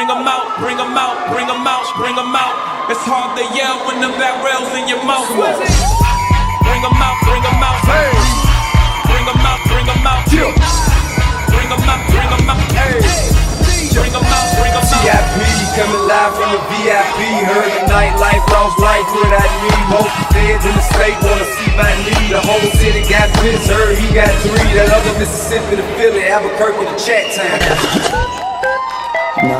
bring 'em out, bring 'em out, bring 'em out, bring 'em out. It's hard to yell when the barrel's in your mouth. Bring 'em out, bring 'em out. Bring 'em out, bring 'em out. Bring 'em out, bring 'em out. Bring 'em out, bring 'em out. CIP, coming live from the VIP. Heard the nightlife, lost life without me. Most feds in the state wanna see my knee. The whole city got pissed, heard he got 3. That other Mississippi to Philly, Albuquerque to Chat Town. No,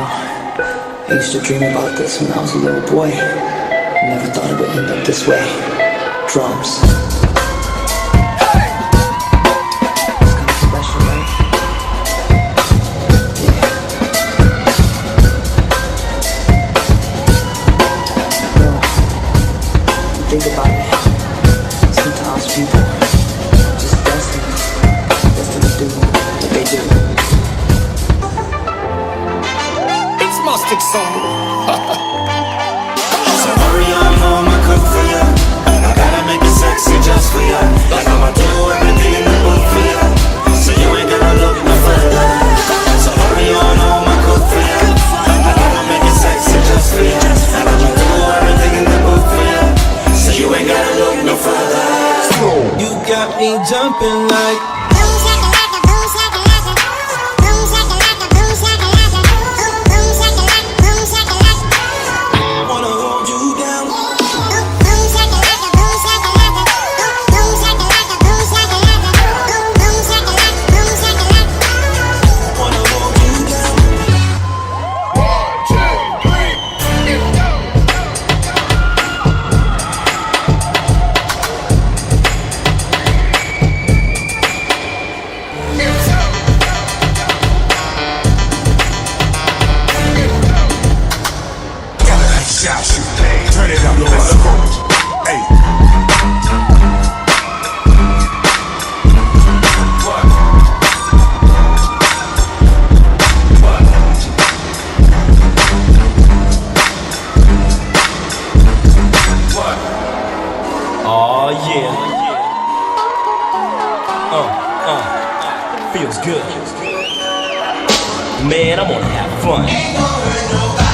I used to dream about this when I was a little boy. Never thought it would end up this way. Drums. Think about it. Sometimes people just destined to do what they do. It's Mastic Song. So hurry on home, I cook for ya. I gotta make it sexy just for ya. Like I'ma do everything in the book for ya. So you ain't gonna look no further. So hurry on home, I cook for ya. I gotta make it sexy just for ya. And I'ma do everything in the book for ya. So you ain't gotta look no further. You got me jumping like Wanna hold you down. Wanna hold you down. Turn it up, let's go. Hey. oh yeah. Feels good. Man, I'm gonna have fun.